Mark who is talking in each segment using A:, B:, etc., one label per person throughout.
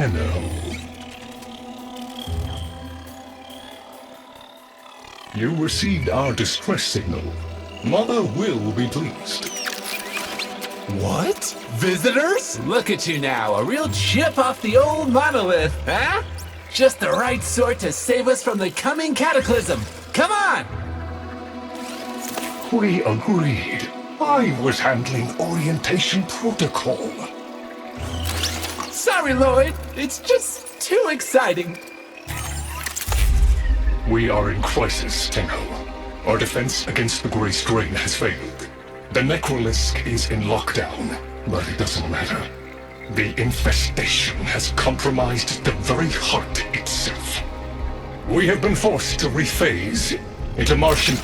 A: Tenno. You received our distress signal. Mother will be pleased.
B: What? Visitors?
C: Look at you now, a real chip off the old monolith, huh? Just the right sort to save us from the coming cataclysm. Come on!
A: We agreed. I was handling orientation protocol.
C: Sorry, Lloyd. It's just too exciting.
A: We are in crisis, Tenno. Our defense against the Grey Strain has failed. The Nekralisk is in lockdown, but it doesn't matter. The infestation has compromised the very heart itself. We have been forced to rephase into Martian...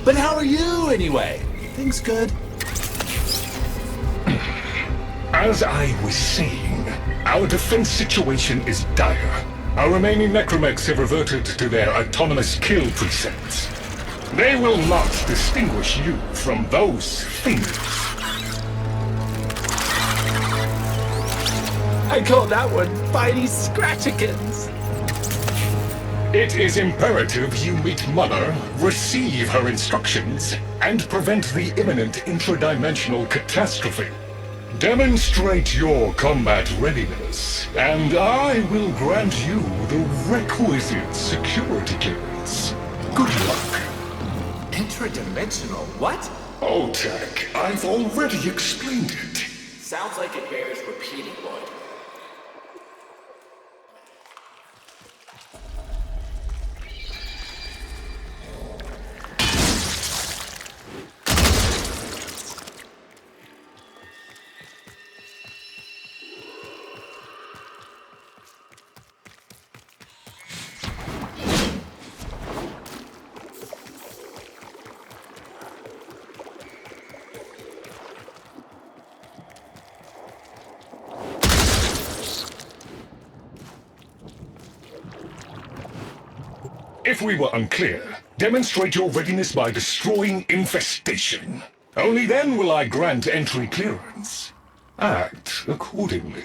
C: But how are you, anyway? Things good?
A: As I was saying, our defense situation is dire. Our remaining Nekramechs have reverted to their autonomous kill precepts. They will not distinguish you from those things.
C: I call that one Bitey Scratchikins.
A: It is imperative you meet Mother, receive her instructions, and prevent the imminent intradimensional catastrophe. Demonstrate your combat readiness, and I will grant you the requisite security clearance. Good luck.
C: Intradimensional what?
A: Oh, Tech, I've already explained it.
C: Sounds like it bears repeating, Lloyd.
A: If we were unclear, demonstrate your readiness by destroying infestation. Only then will I grant entry clearance. Act accordingly.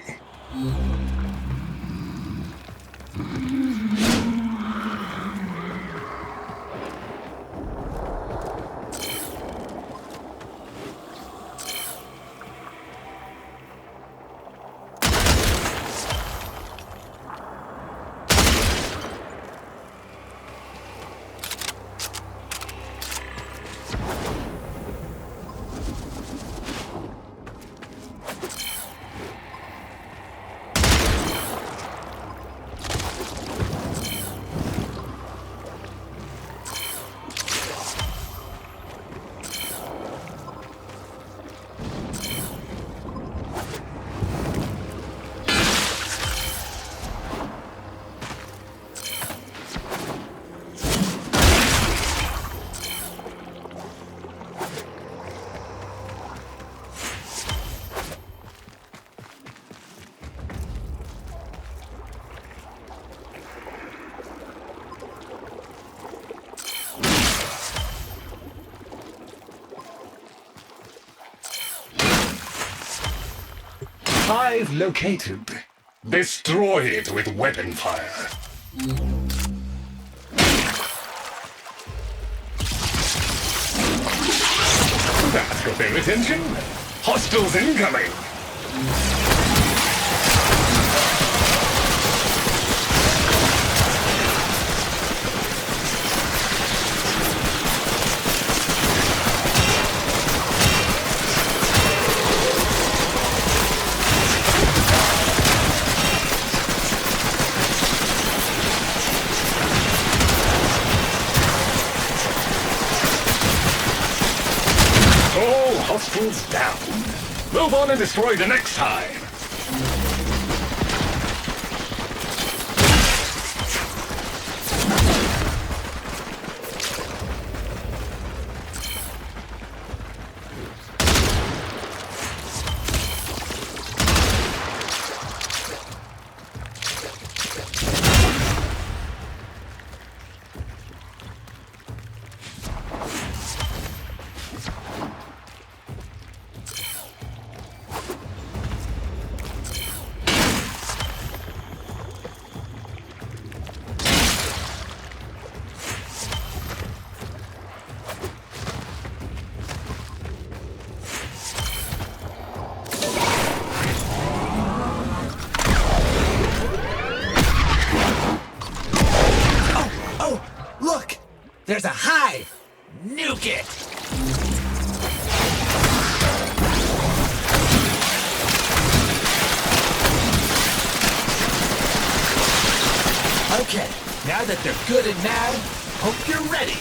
A: Hive located. Destroy it with weapon fire. That got their attention. Hostiles incoming. Hostiles down. Move on and destroy the next hive.
C: There's a hive! Nuke it! Okay, now that they're good and mad, hope you're ready.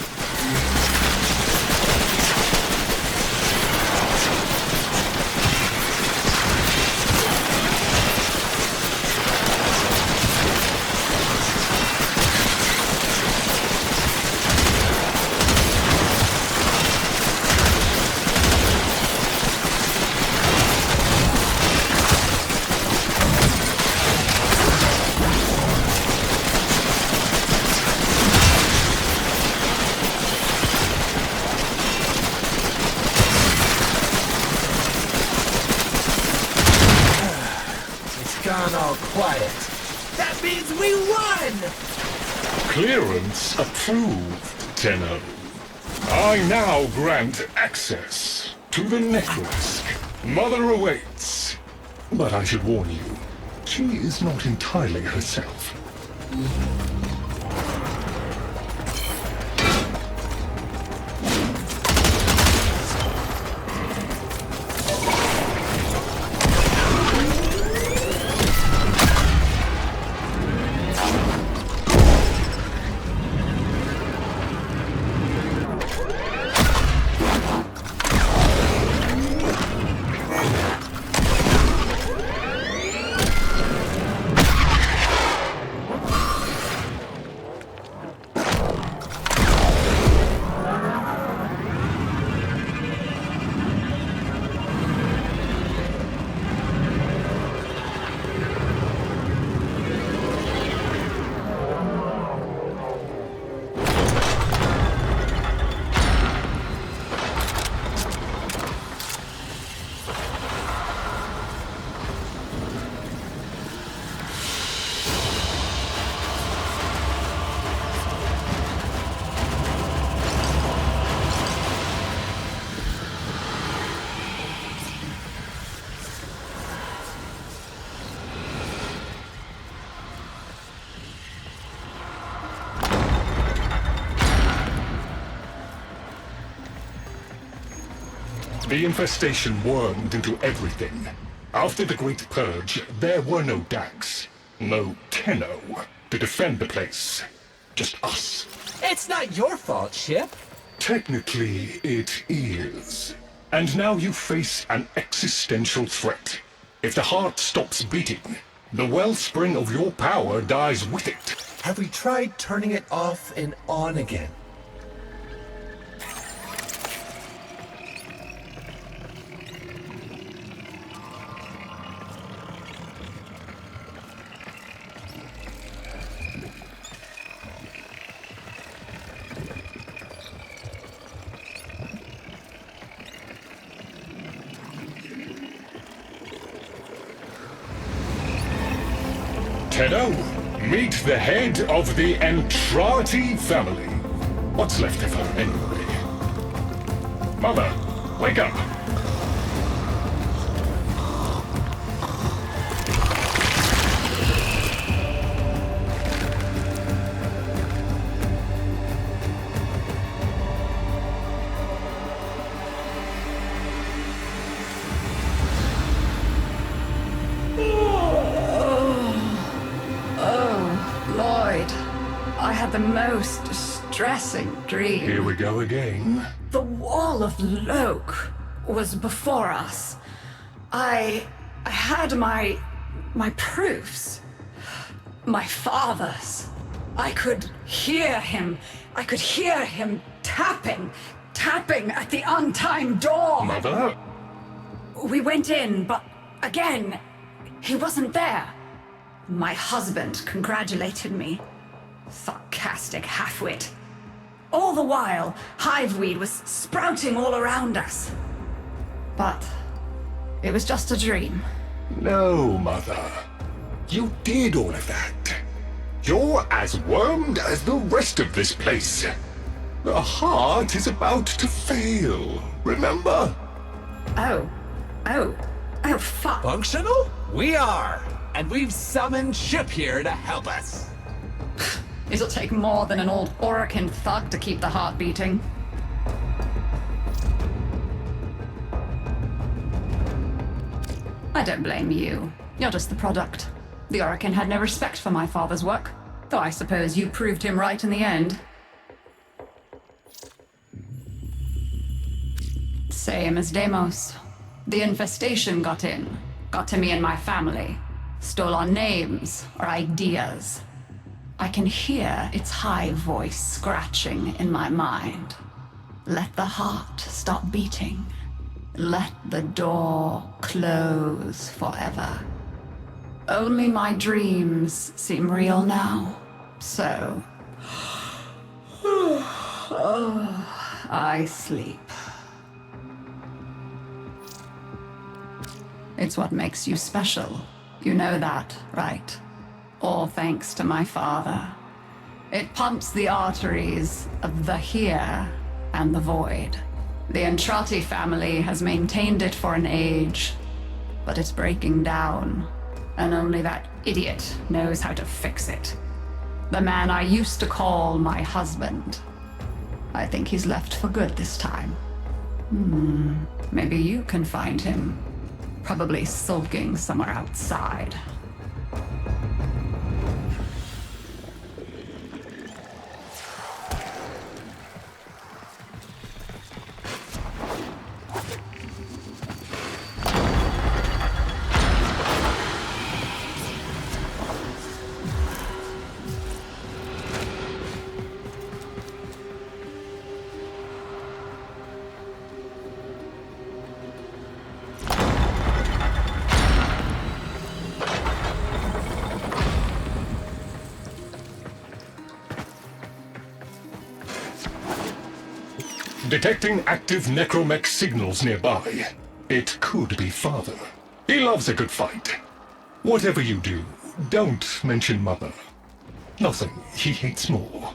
C: All quiet. That means we won!
A: Clearance approved, Tenno. I now grant access to the Nekralisk. Mother awaits. But I should warn you, she is not entirely herself. The infestation wormed into everything. After the Great Purge, there were no Dax, no Tenno to defend the place. Just us.
C: It's not your fault, Ship.
A: Technically, it is. And now you face an existential threat. If the heart stops beating, the wellspring of your power dies with it.
B: Have we tried turning it off and on again?
A: Tenno, meet the head of the Entrati family. What's left of her, anyway? Mother, wake up!
D: The most distressing dream.
A: Here we go again.
D: The wall of Loke was before us. I had my proofs. My father's. I could hear him. I could hear him tapping at the untimed door.
A: Mother?
D: We went in, but again, he wasn't there. My husband congratulated me. Sarcastic halfwit. All the while, hiveweed was sprouting all around us. But it was just a dream.
A: No, Mother. You did all of that. You're as wormed as the rest of this place. The heart is about to fail, remember?
D: Oh, fuck.
C: Functional? We are! And we've summoned Ship here to help us.
D: It'll take more than an old Orokin thug to keep the heart beating. I don't blame you. You're just the product. The Orokin had no respect for my father's work, though I suppose you proved him right in the end. Same as Deimos. The infestation got in, got to me and my family, stole our names, our ideas. I can hear its high voice scratching in my mind. Let the heart stop beating. Let the door close forever. Only my dreams seem real now, so... I sleep. It's what makes you special. You know that, right? All thanks to my father. It pumps the arteries of the here and the void. The Entrati family has maintained it for an age, but it's breaking down, and only that idiot knows how to fix it. The man I used to call my husband. I think he's left for good this time. Maybe you can find him. Probably sulking somewhere outside.
A: Detecting active Nekramech signals nearby. It could be Father. He loves a good fight. Whatever you do, don't mention Mother. Nothing he hates more.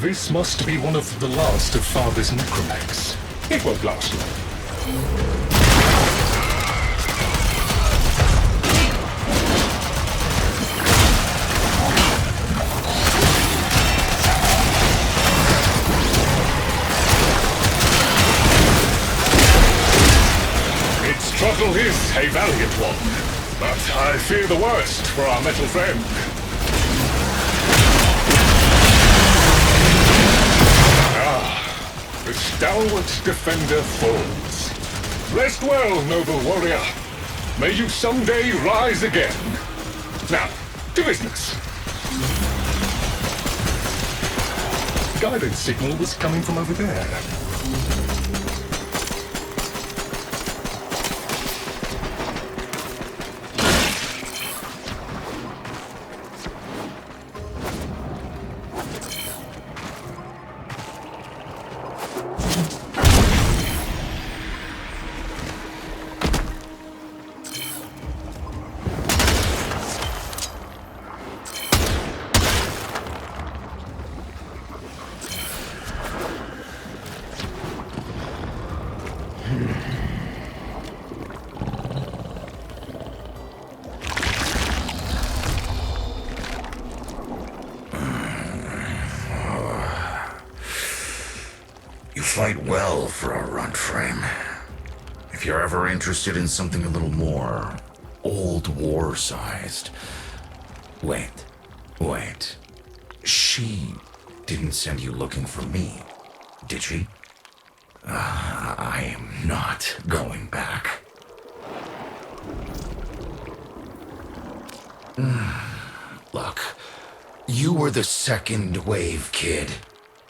A: This must be one of the last of Father's Nekramechs. It won't last long. Its struggle is a valiant one, but I fear the worst for our metal friend. The stalwart defender falls. Rest well, noble warrior. May you someday rise again. Now, to business. Guidance signal was coming from over there.
E: Fight well for a Warframe. If you're ever interested in something a little more old war-sized. Wait. She didn't send you looking for me, did she? I am not going back. Look, you were the second wave, kid.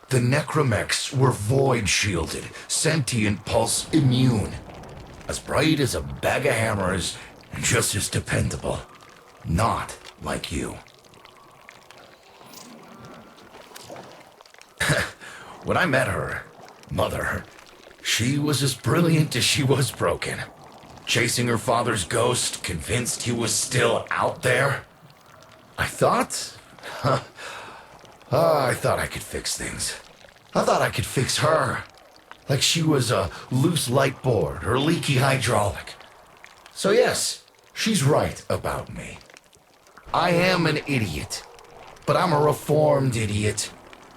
E: The Nekramechs were void-shielded, sentient pulse immune. As bright as a bag of hammers, and just as dependable. Not like you. When I met her, Mother, she was as brilliant as she was broken. Chasing her father's ghost, convinced he was still out there. I thought I could fix things. I thought I could fix her. Like she was a loose light board or leaky hydraulic. So yes, she's right about me. I am an idiot, but I'm a reformed idiot.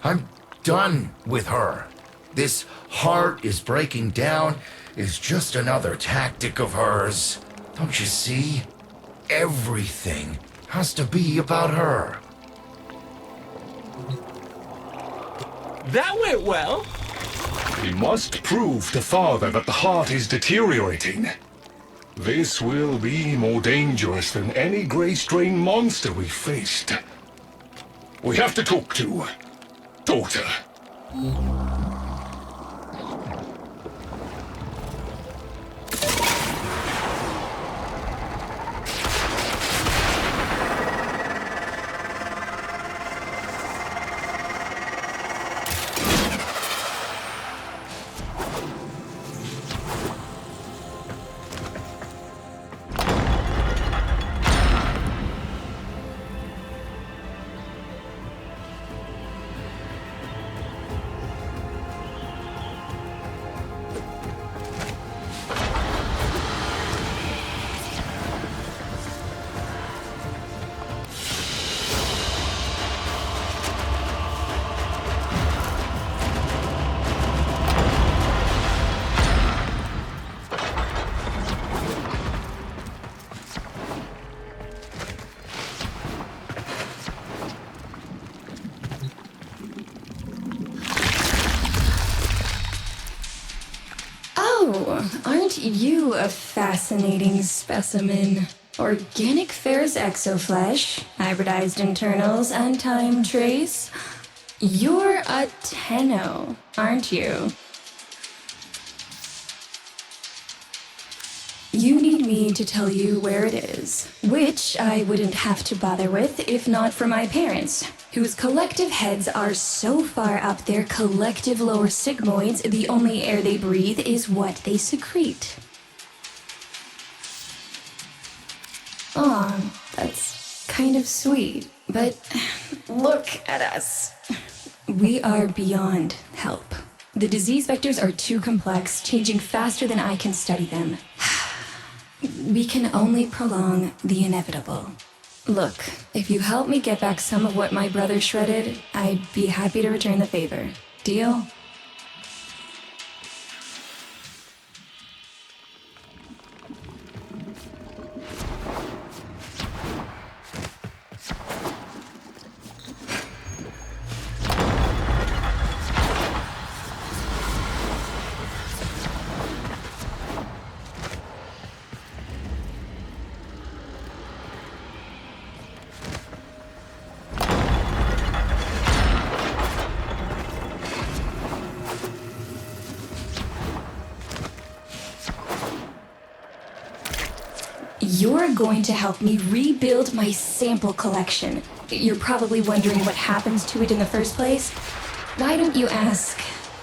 E: I'm done with her. This heart is breaking down is just another tactic of hers. Don't you see? Everything has to be about her.
C: That went well.
A: We must prove to Father that the heart is deteriorating. This will be more dangerous than any gray strain monster we faced. We have to talk to daughter.
F: Aren't you a fascinating specimen? Organic ferrous exoflesh, hybridized internals, and time trace? You're a Tenno, aren't you? You need me to tell you where it is, which I wouldn't have to bother with if not for my parents, whose collective heads are so far up their collective lower sigmoids, the only air they breathe is what they secrete. Aw, that's kind of sweet, but look at us. We are beyond help. The disease vectors are too complex, changing faster than I can study them. We can only prolong the inevitable. Look, if you help me get back some of what my brother shredded, I'd be happy to return the favor. Deal? You're going to help me rebuild my sample collection. You're probably wondering what happens to it in the first place. Why don't you ask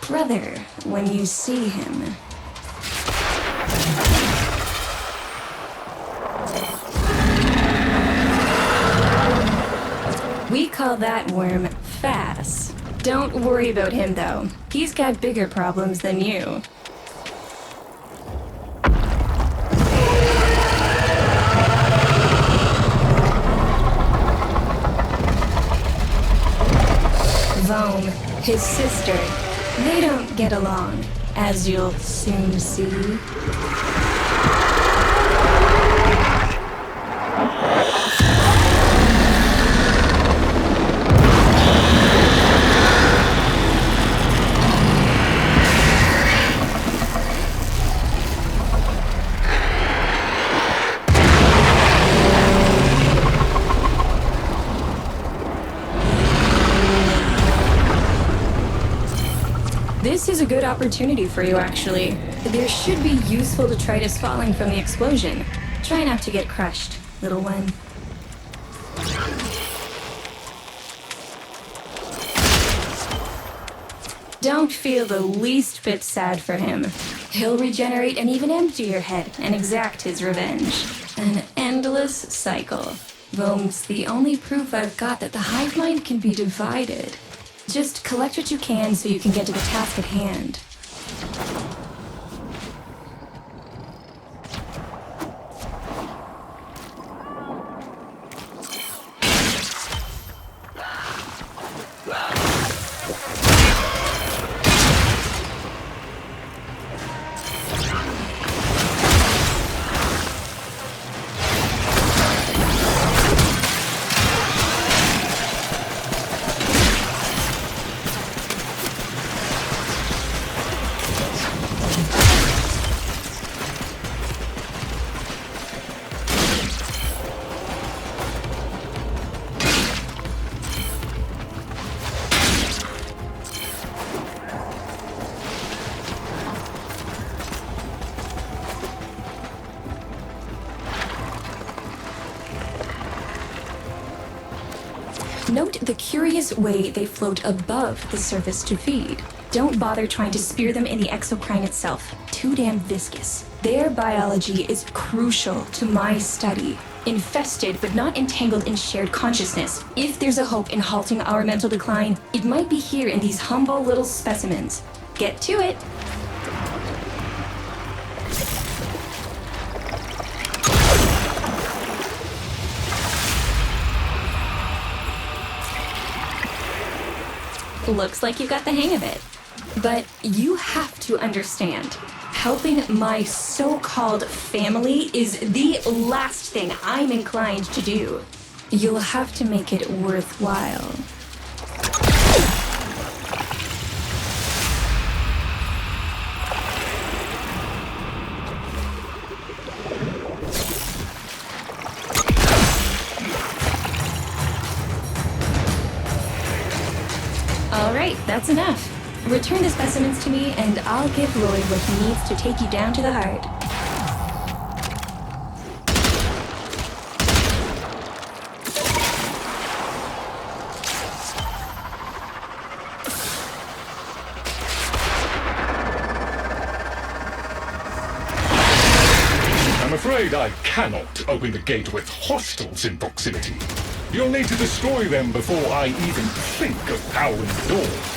F: brother when you see him? We call that worm Fass. Don't worry about him though. He's got bigger problems than you. His sister. They don't get along, as you'll soon see. This is a good opportunity for you, actually. There should be useful detritus falling from the explosion. Try not to get crushed, little one. Don't feel the least bit sad for him. He'll regenerate and even empty your head and exact his revenge. An endless cycle. Thome's the only proof I've got that the hive mind can be divided. Just collect what you can so you can get to the task at hand. Note the curious way they float above the surface to feed. Don't bother trying to spear them in the exocrine itself. Too damn viscous. Their biology is crucial to my study. Infested but not entangled in shared consciousness. If there's a hope in halting our mental decline, it might be here in these humble little specimens. Get to it! Looks like you got the hang of it. But you have to understand, helping my so-called family is the last thing I'm inclined to do. You'll have to make it worthwhile. All right, that's enough. Return the specimens to me, and I'll give Lloyd what he needs to take you down to the heart.
A: I'm afraid I cannot open the gate with hostiles in proximity. You'll need to destroy them before I even think of powering the door.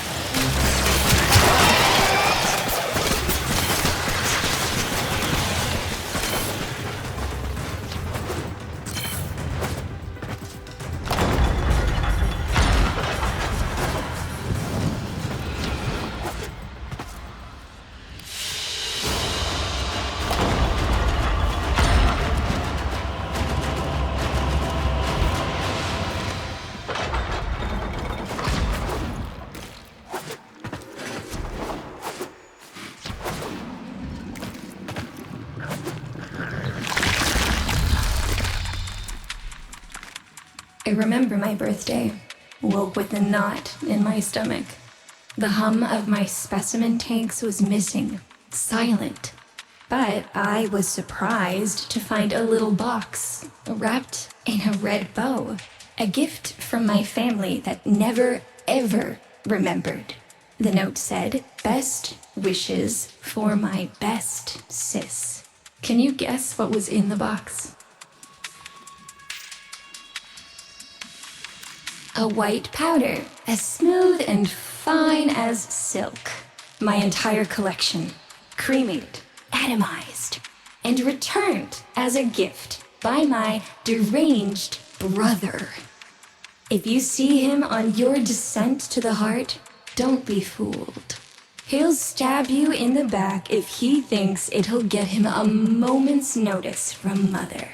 F: I remember my birthday. Woke with a knot in my stomach. The hum of my specimen tanks was missing. Silent. But I was surprised to find a little box wrapped in a red bow. A gift from my family that never, ever remembered. The note said, "Best wishes for my best sis." Can you guess what was in the box? A white powder, as smooth and fine as silk. My entire collection, cremated, atomized, and returned as a gift by my deranged brother. If you see him on your descent to the heart, don't be fooled. He'll stab you in the back if he thinks it'll get him a moment's notice from Mother.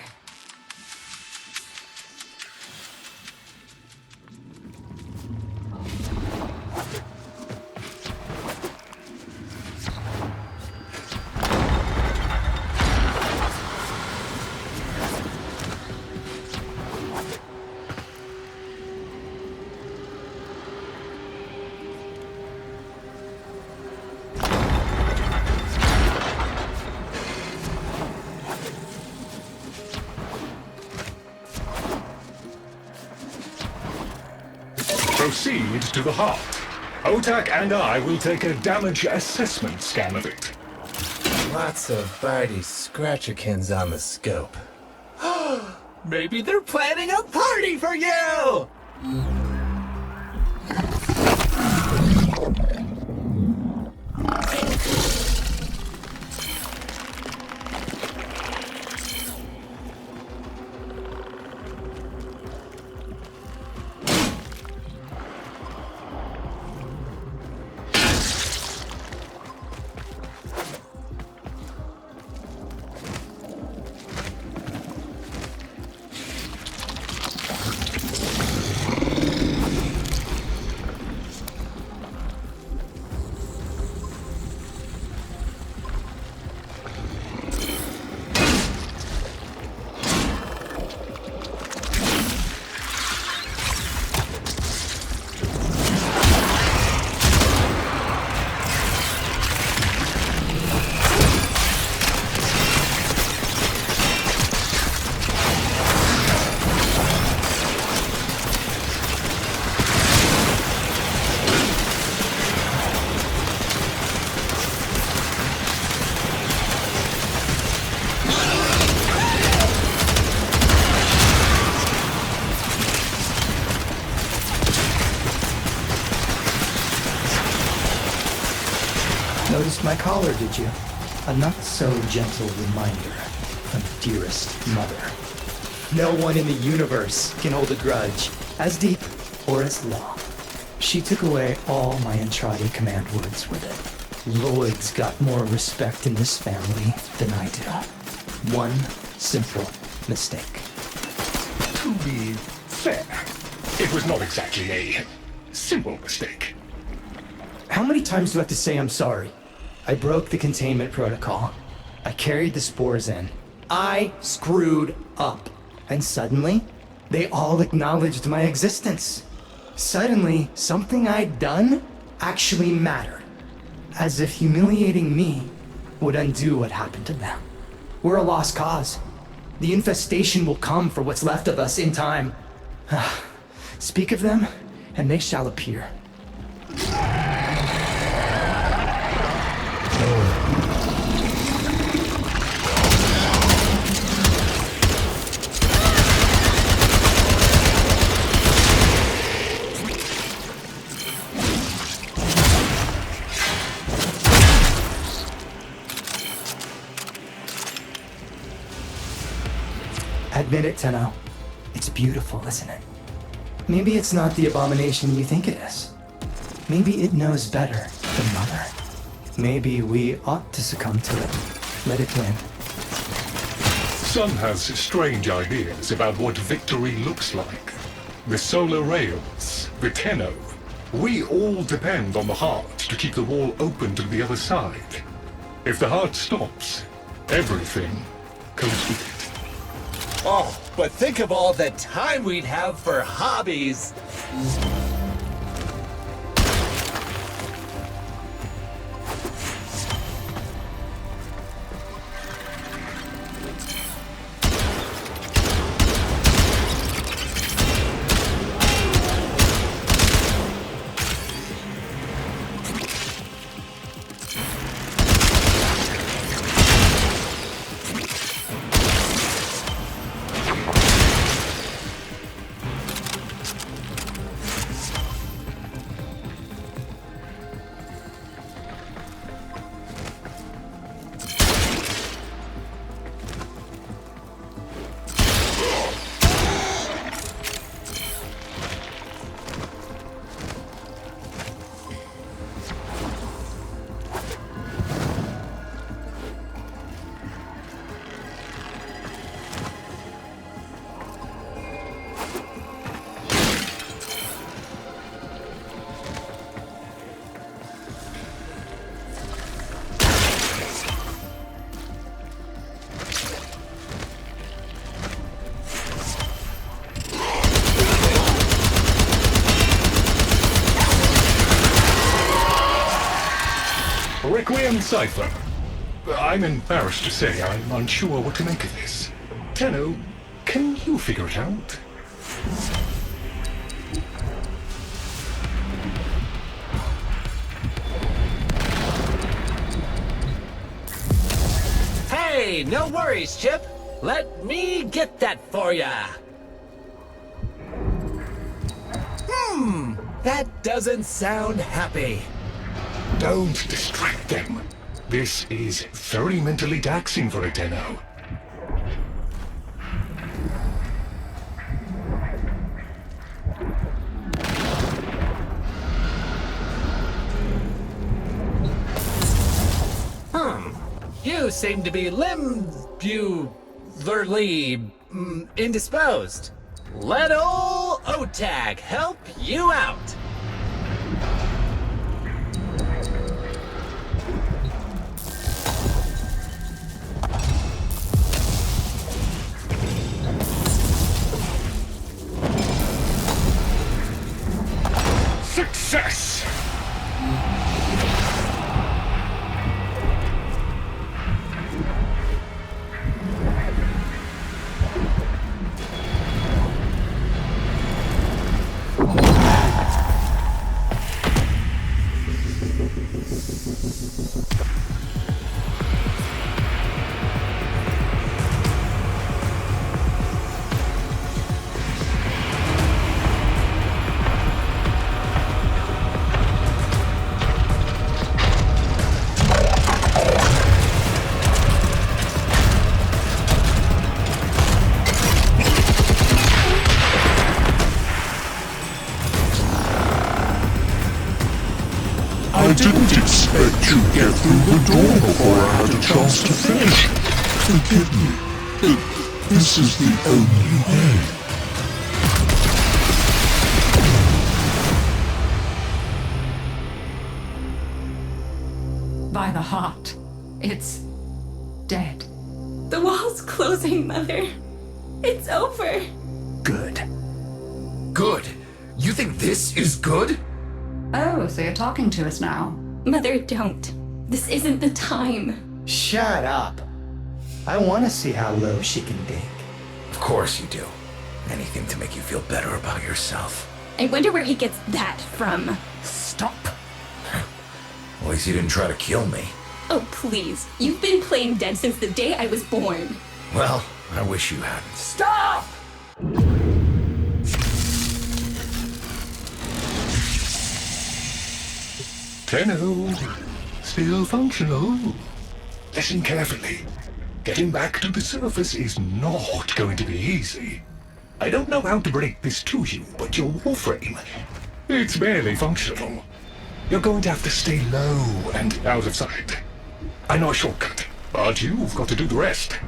A: Proceed to the heart. Otak and I will take a damage assessment scan of it.
C: Lots of Barty Scratchikins on the scope. Maybe they're planning a party for you!
G: Noticed my collar, did you? A not-so-gentle reminder of dearest mother. No one in the universe can hold a grudge as deep or as long. She took away all my Entradi command words with it. Lloyd's got more respect in this family than I do. One simple mistake.
A: To be fair, it was not exactly a simple mistake.
G: How many times do I have to say I'm sorry? I broke the containment protocol. I carried the spores in. I screwed up. And suddenly, they all acknowledged my existence. Suddenly, something I'd done actually mattered. As if humiliating me would undo what happened to them. We're a lost cause. The infestation will come for what's left of us in time. Speak of them, and they shall appear. Admit it, Tenno. It's beautiful, isn't it? Maybe it's not the abomination you think it is. Maybe it knows better than Mother. Maybe we ought to succumb to it. Let it win.
A: Sun has strange ideas about what victory looks like. The solar rails, the Tenno. We all depend on the heart to keep the wall open to the other side. If the heart stops, everything goes with it.
C: Oh, but think of all the time we'd have for hobbies.
A: Requiem Cipher. I'm embarrassed to say I'm unsure what to make of this. Tenno, can you figure it out?
C: Hey, no worries, Chip. Let me get that for ya. That doesn't sound happy.
A: Don't distract them. This is very mentally taxing for a Tenno.
C: You seem to be indisposed. Let ol' Otag help you out.
A: Success!
H: I didn't expect you'd get through the door before I had a chance to finish. Forgive me. This is the only way.
D: By the heart, it's dead.
F: The wall's closing, Mother. It's over.
E: Good. Good? You think this is good?
D: Oh, so you're talking to us now?
F: Mother, don't. This isn't the time.
G: Shut up. I want to see how low she can dig.
E: Of course you do. Anything to make you feel better about yourself.
F: I wonder where he gets that from.
D: Stop.
E: At least you didn't try to kill me.
F: Oh, please. You've been playing dead since the day I was born.
E: Well, I wish you hadn't.
D: Stop!
A: Tenno, still functional. Listen carefully. Getting back to the surface is not going to be easy. I don't know how to break this to you, but your Warframe, it's barely functional. You're going to have to stay low and out of sight. I know a shortcut, but you've got to do the rest.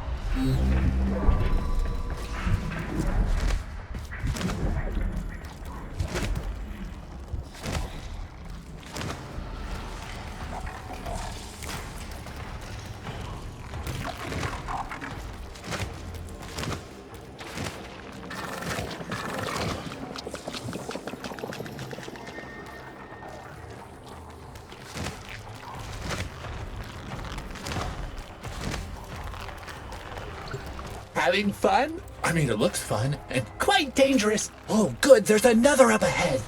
C: Having fun? I mean, it looks fun and quite dangerous. Oh, good, there's another up ahead.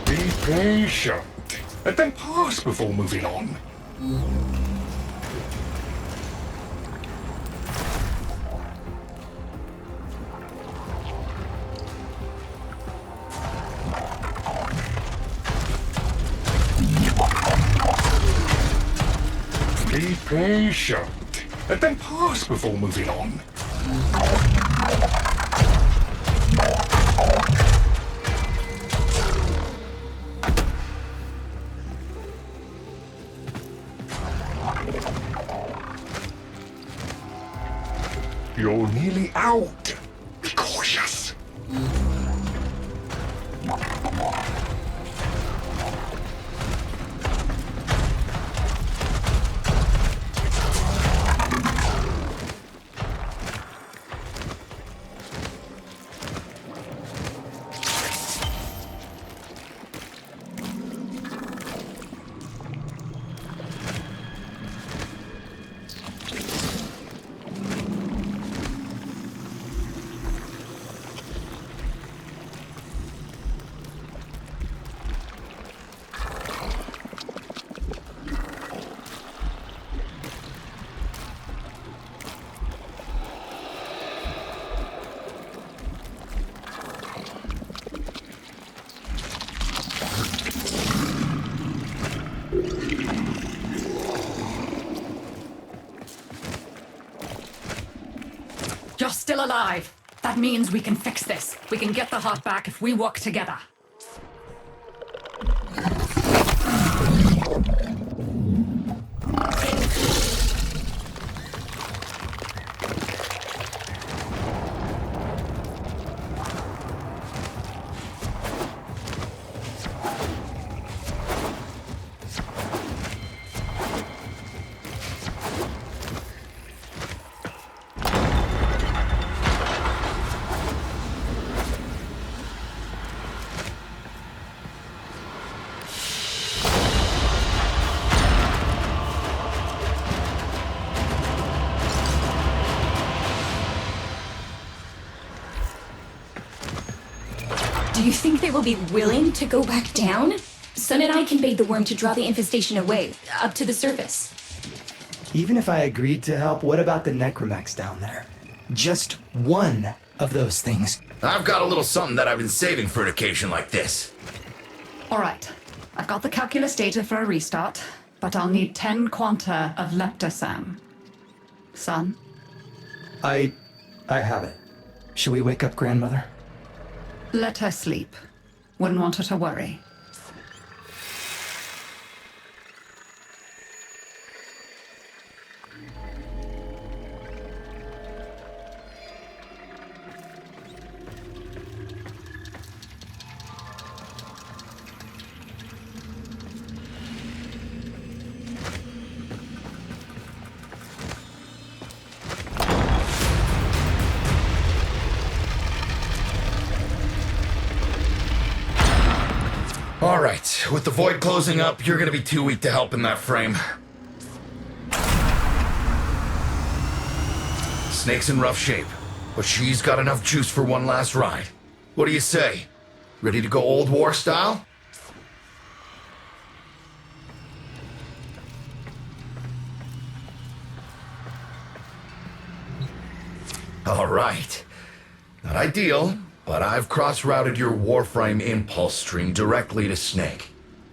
A: Be patient. Let them pass before moving on. Be patient. Let them pass before moving on. You're nearly out. Be cautious.
D: You're still alive. That means we can fix this. We can get the heart back if we work together.
F: Do you think they will be willing to go back down? Sun and I can bait the worm to draw the infestation away, up to the surface.
G: Even if I agreed to help, what about the Nekramechs down there? Just one of those things.
E: I've got a little something that I've been saving for an occasion like this.
D: All right. I've got the calculus data for a restart, but I'll need 10 quanta of leptosam. Son?
G: I have it. Should we wake up grandmother?
D: Let her sleep. Wouldn't want her to worry.
E: All right, with the void closing up, you're gonna be too weak to help in that frame. Snake's in rough shape, but she's got enough juice for one last ride. What do you say? Ready to go old war style? All right. Not ideal, but I've cross-routed your Warframe impulse stream directly to Snake.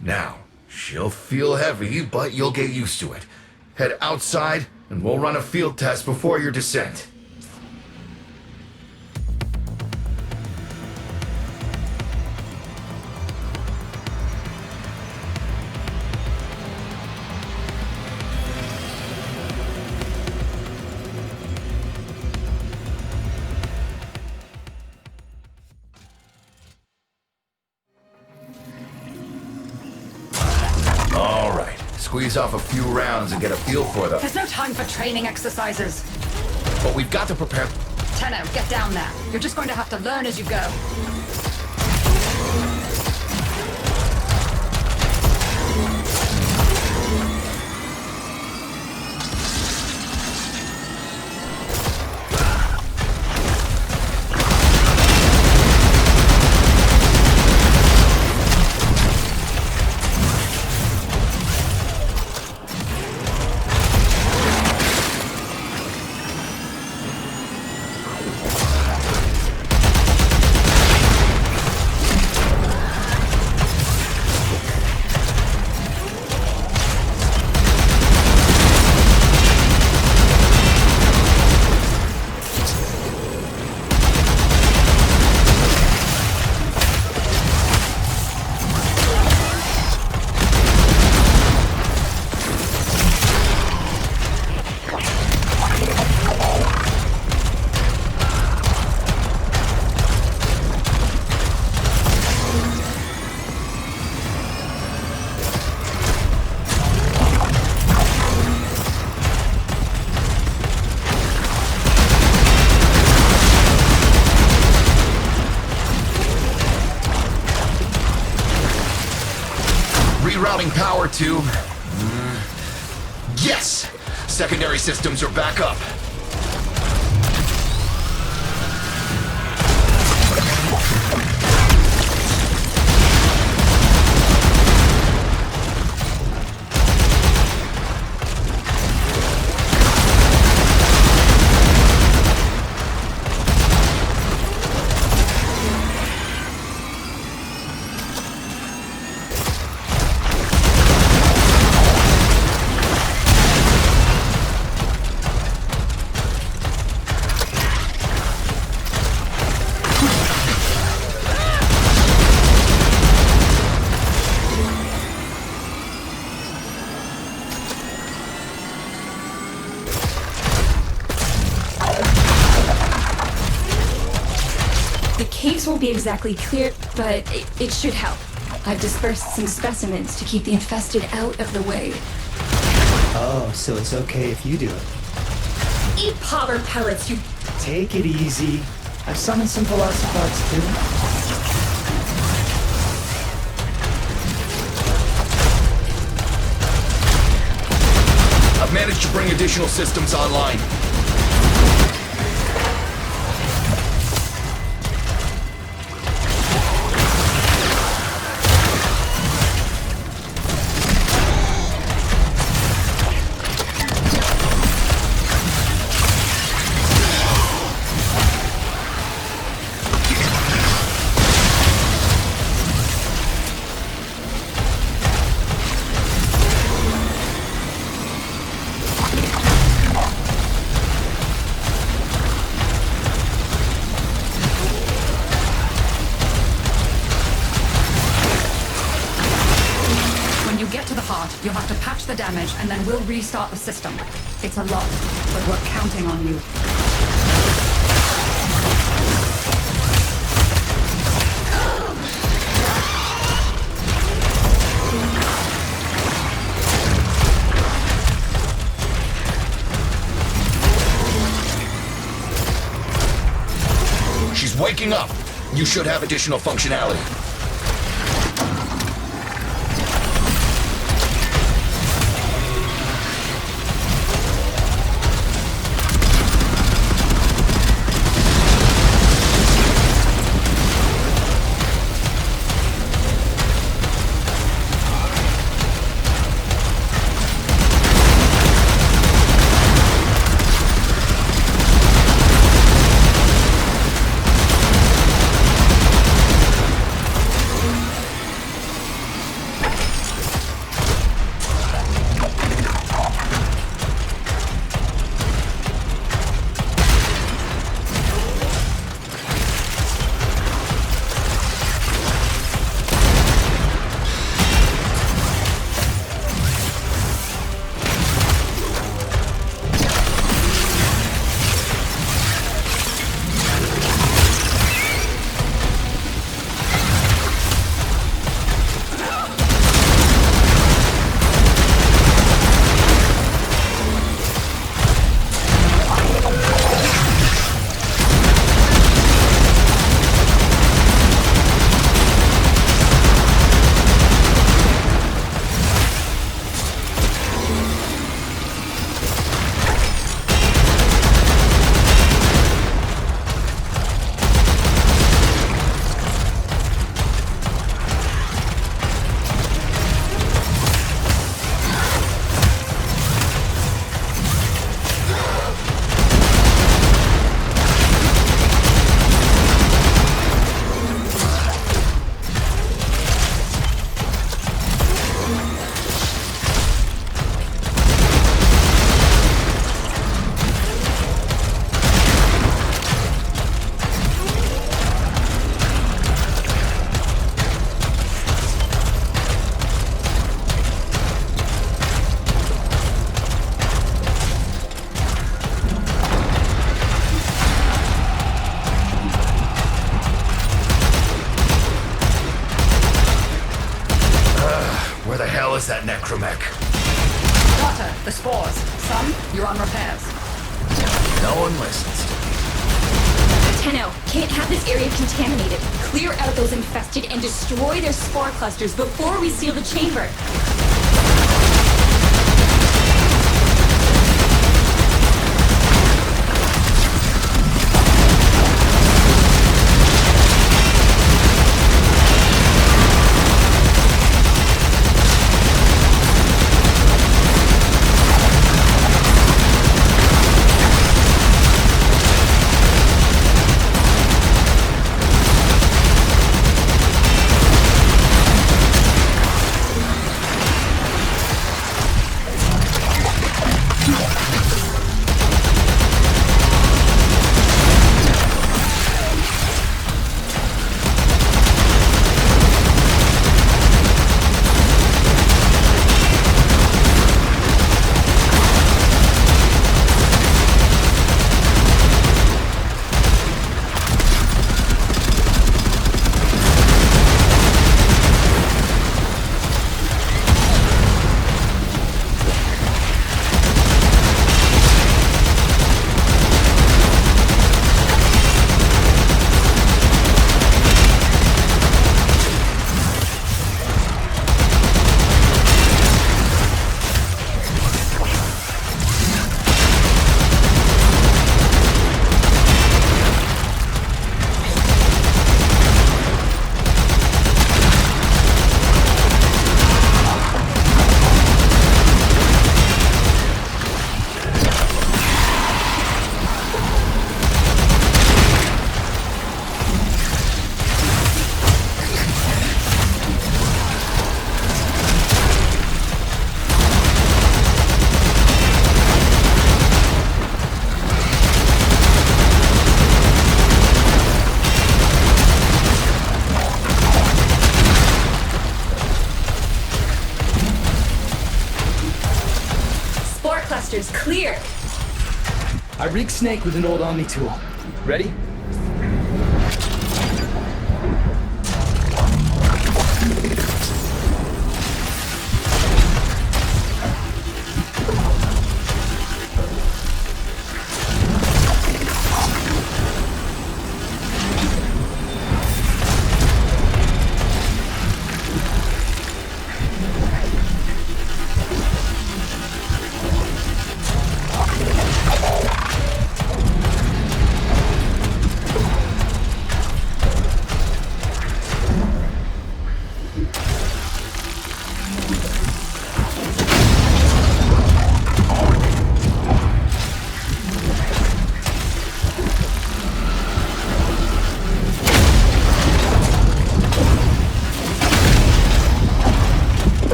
E: Now, she'll feel heavy, but you'll get used to it. Head outside, and we'll run a field test before your descent. Squeeze off a few rounds and get a feel for them.
D: There's no time for training exercises.
E: But we've got to prepare.
D: Tenno, get down there. You're just going to have to learn as you go.
E: Rerouting power to... Yes! Secondary systems are back up.
F: caves won't be exactly clear, but it should help. I've dispersed some specimens to keep the infested out of the way.
G: Oh, so it's okay if you do it.
F: Eat powder pellets, you...
G: Take it easy. I've summoned some Velocipods too.
E: I've managed to bring additional systems online.
D: You'll have to patch the damage, and then we'll restart the system. It's a lot, but we're counting on you.
E: She's waking up. You should have additional functionality. Is that Nekramech?
D: Wrota, the spores. Some, you're on repairs.
E: No one listens to me.
F: Tenno, can't have this area contaminated. Clear out those infested and destroy their spore clusters before we seal the chamber. Sectors clear.
G: I rigged Snake with an old Omni tool. Ready?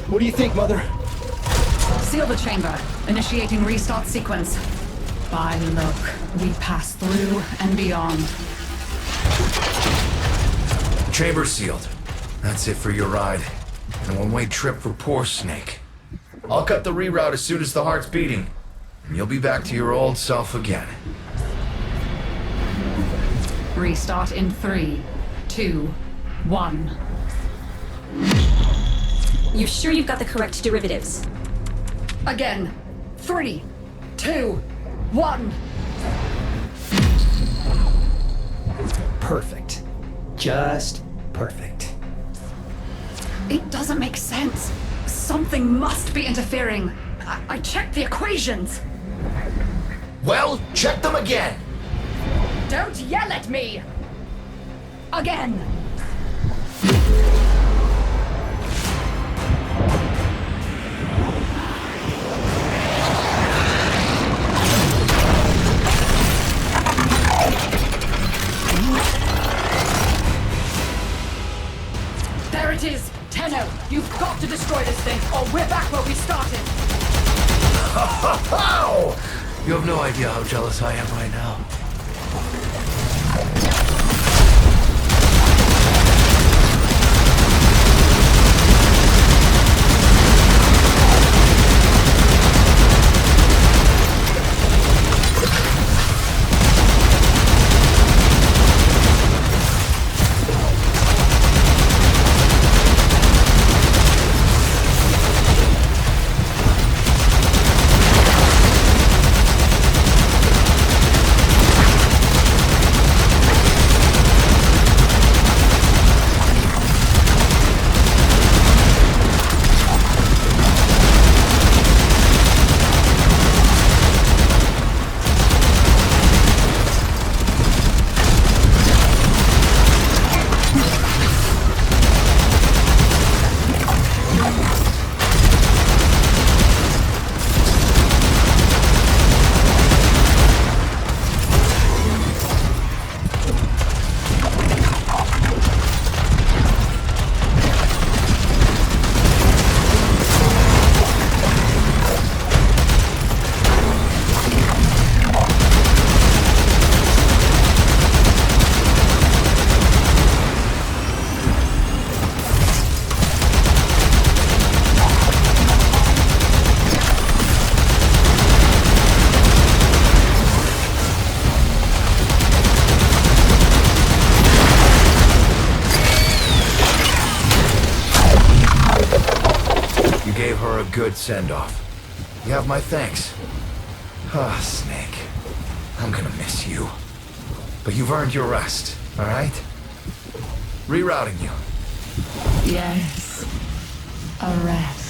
G: What do you think, Mother?
D: Seal the chamber. Initiating restart sequence. By look, we pass through and beyond.
E: Chamber sealed. That's it for your ride. And a one-way trip for poor Snake. I'll cut the reroute as soon as the heart's beating. And you'll be back to your old self again.
D: Restart in 3, 2, 1.
F: You sure you've got the correct derivatives?
D: Again. 3, 2, 1.
G: Perfect. Just perfect.
D: It doesn't make sense. Something must be interfering. I checked the equations.
E: Well, check them again!
D: Don't yell at me! Again! There it is! Tenno, you've got to destroy this thing, or we're back where we started!
E: How? You have no idea how jealous I am right now. gave her a good send-off. You have my thanks. Ah, Snake. I'm gonna miss you. But you've earned your rest, alright? Rerouting you.
D: Yes. A rest.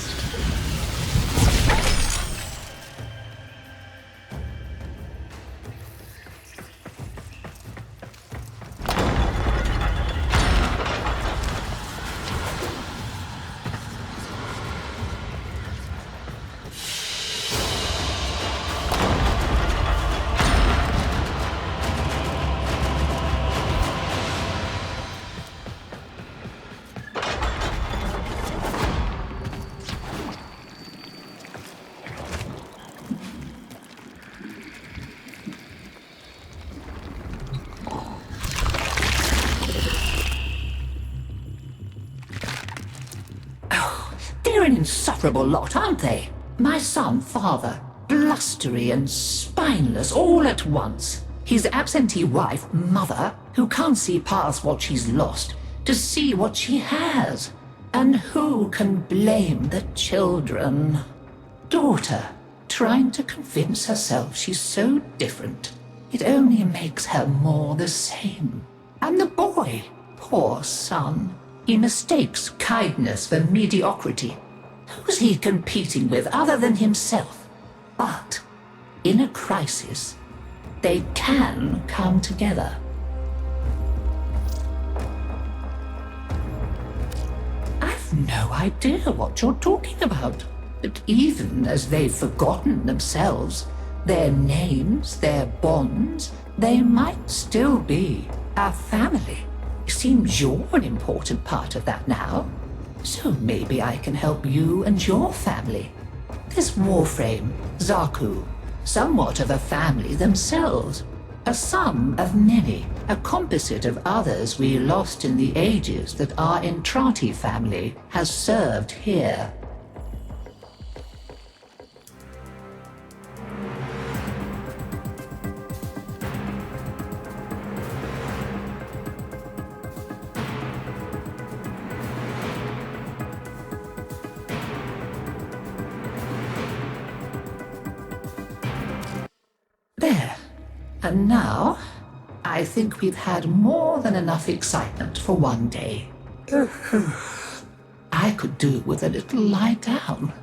I: They're an insufferable lot, aren't they? My son, father, blustery and spineless all at once. His absentee wife, mother, who can't see past what she's lost to see what she has. And who can blame the children? Daughter, trying to convince herself she's so different. It only makes her more the same. And the boy, poor son, he mistakes kindness for mediocrity. Who's he competing with other than himself? But in a crisis, they can come together. I've no idea what you're talking about. But even as they've forgotten themselves, their names, their bonds, they might still be our family. It seems you're an important part of that now. So maybe I can help you and your family. This Warframe, Xaku, somewhat of a family themselves. A sum of many, a composite of others we lost in the ages that our Entrati family has served here. There. And now, I think we've had more than enough excitement for one day. I could do with a little lie down.